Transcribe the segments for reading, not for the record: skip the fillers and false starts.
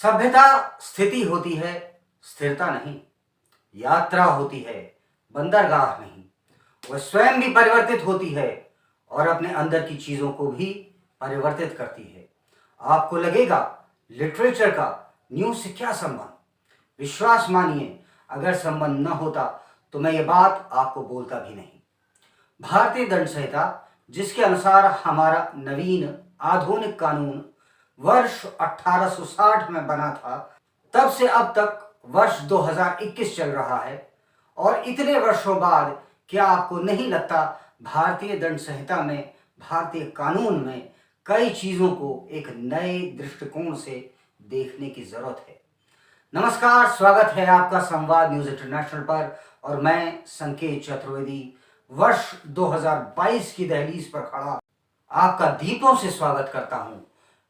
सभ्यता स्थिति होती है, स्थिरता नहीं। यात्रा होती है, बंदरगाह नहीं। वह स्वयं भी परिवर्तित होती है और अपने अंदर की चीजों को भी परिवर्तित करती है। आपको लगेगा लिटरेचर का न्यूज से क्या संबंध? विश्वास मानिए, अगर संबंध न होता तो मैं ये बात आपको बोलता भी नहीं। भारतीय दंड संहिता, जिसके अनुसार हमारा नवीन आधुनिक कानून वर्ष 1860 में बना था, तब से अब तक वर्ष 2021 चल रहा है और इतने वर्षों बाद क्या आपको नहीं लगता भारतीय दंड संहिता में, भारतीय कानून में कई चीजों को एक नए दृष्टिकोण से देखने की जरूरत है। नमस्कार, स्वागत है आपका संवाद न्यूज इंटरनेशनल पर और मैं संकेत चतुर्वेदी वर्ष 2022 की दहलीज पर खड़ा आपका दीपों से स्वागत करता हूं,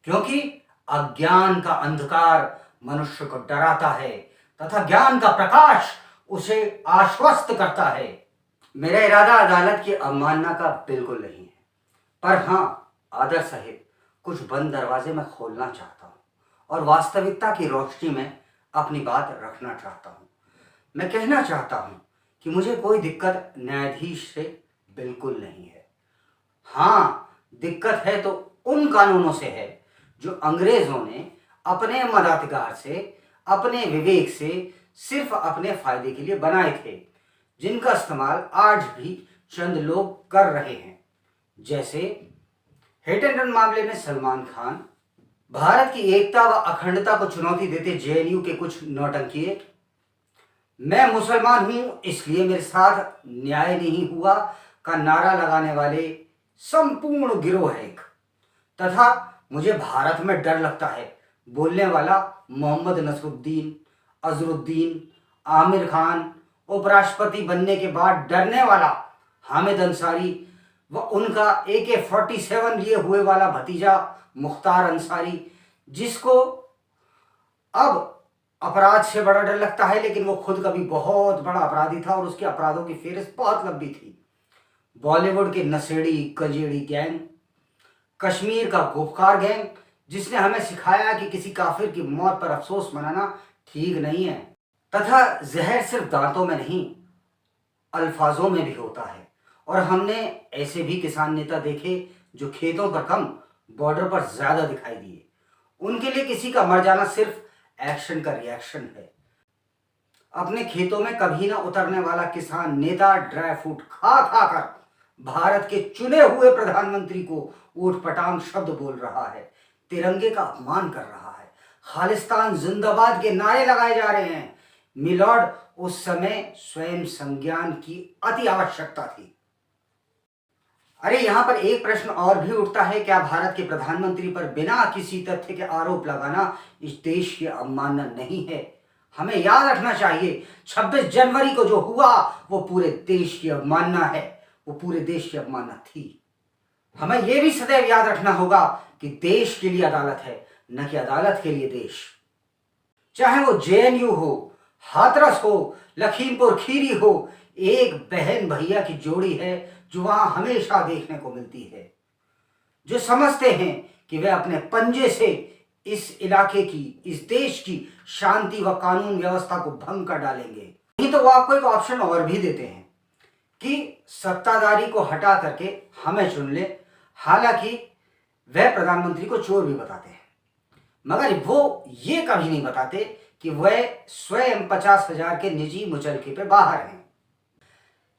क्योंकि अज्ञान का अंधकार मनुष्य को डराता है तथा ज्ञान का प्रकाश उसे आश्वस्त करता है। मेरा इरादा अदालत की अवमानना का बिल्कुल नहीं है, पर हां, आदर सहित कुछ बंद दरवाजे में खोलना चाहता हूं और वास्तविकता की रोशनी में अपनी बात रखना चाहता हूं। मैं कहना चाहता हूं कि मुझे कोई दिक्कत न्यायाधीश से बिल्कुल नहीं है। हां, दिक्कत है तो उन कानूनों से है जो अंग्रेजों ने अपने मताधिकार से, अपने विवेक से, सिर्फ अपने फायदे के लिए बनाए थे, जिनका इस्तेमाल आज भी चंद लोग कर रहे हैं। जैसे हिट एंड रन मामले में सलमान खान, भारत की एकता व अखंडता को चुनौती देते जेएनयू के कुछ नौटंकी, मैं मुसलमान हूं इसलिए मेरे साथ न्याय नहीं हुआ का नारा लगाने वाले संपूर्ण गिरोह है, तथा मुझे भारत में डर लगता है बोलने वाला मोहम्मद नसरुद्दीन, अजरुद्दीन, आमिर खान, उपराष्ट्रपति बनने के बाद डरने वाला हामिद अंसारी व उनका AK-47 लिए हुए वाला भतीजा मुख्तार अंसारी, जिसको अब अपराध से बड़ा डर लगता है, लेकिन वो खुद कभी बहुत बड़ा अपराधी था और उसके अपराधों की फेहरिस्त बहुत लंबी थी। बॉलीवुड के नशेड़ी कजेड़ी गैंग, कश्मीर का गुपकार गैंग, जिसने हमें सिखाया कि किसी काफिर की मौत पर अफसोस मनाना ठीक नहीं है, तथा जहर सिर्फ दांतों में नहीं अल्फाजों में भी होता है। और हमने ऐसे भी किसान नेता देखे जो खेतों पर कम, बॉर्डर पर ज्यादा दिखाई दिए। उनके लिए किसी का मर जाना सिर्फ एक्शन का रिएक्शन है। अपने खेतों में कभी ना उतरने वाला किसान नेता ड्राई फ्रूट खा खा कर भारत के चुने हुए प्रधानमंत्री को ऊटपटांग शब्द बोल रहा है, तिरंगे का अपमान कर रहा है, खालिस्तान जिंदाबाद के नारे लगाए जा रहे हैं। मिलॉर्ड, उस समय स्वयं संज्ञान की अति आवश्यकता थी। अरे यहां पर एक प्रश्न और भी उठता है, क्या भारत के प्रधानमंत्री पर बिना किसी तथ्य के आरोप लगाना इस देश की अवमानना नहीं है? हमें याद रखना चाहिए 26 जनवरी को जो हुआ वो पूरे देश की अवमानना है, वो पूरे देश की अवमानना थी। हमें यह भी सदैव याद रखना होगा कि देश के लिए अदालत है, न कि अदालत के लिए देश। चाहे वो जेएनयू हो, हाथरस हो, लखीमपुर खीरी हो, एक बहन भैया की जोड़ी है जो वहां हमेशा देखने को मिलती है, जो समझते हैं कि वे अपने पंजे से इस इलाके की, इस देश की शांति व कानून व्यवस्था को भंग कर डालेंगे। नहीं तो वो आपको एक ऑप्शन और भी देते हैं कि सत्ताधारी को हटा करके हमें चुन ले। हालांकि वह प्रधानमंत्री को चोर भी बताते हैं, मगर वो ये कभी नहीं बताते कि वह स्वयं 50,000 के निजी मुचलके पे बाहर हैं।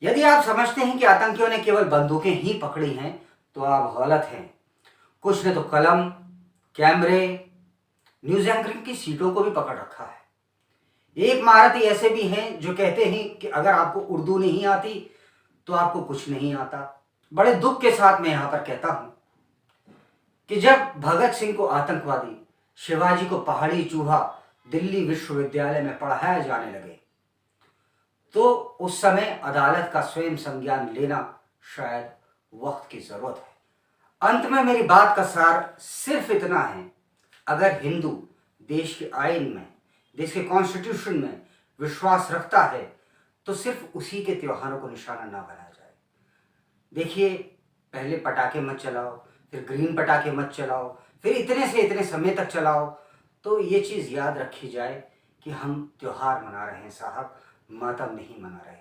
यदि आप समझते हैं कि आतंकियों ने केवल बंदूकें ही पकड़ी हैं तो आप गलत हैं। कुछ ने तो कलम, कैमरे, न्यूज एंकरिंग की सीटों को भी पकड़ रखा है। एक महारथी ऐसे भी हैं जो कहते हैं कि अगर आपको उर्दू नहीं आती तो आपको कुछ नहीं आता। बड़े दुख के साथ मैं यहां पर कहता हूं कि जब भगत सिंह को आतंकवादी, शिवाजी को पहाड़ी चूहा दिल्ली विश्वविद्यालय में पढ़ाया जाने लगे तो उस समय अदालत का स्वयं संज्ञान लेना शायद वक्त की जरूरत है। अंत में मेरी बात का सार सिर्फ इतना है, अगर हिंदू देश के आईन में, देश के कॉन्स्टिट्यूशन में विश्वास रखता है तो सिर्फ उसी के त्योहारों को निशाना ना बनाया जाए। देखिए, पहले पटाखे मत चलाओ, फिर ग्रीन पटाखे मत चलाओ, फिर इतने से इतने समय तक चलाओ, तो ये चीज़ याद रखी जाए कि हम त्योहार मना रहे हैं साहब, मातम नहीं मना रहे।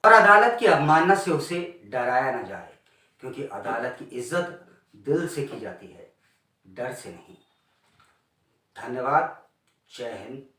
और अदालत की अवमानना से उसे डराया ना जाए, क्योंकि अदालत की इज्जत दिल से की जाती है, डर से नहीं। धन्यवाद। जय हिंद।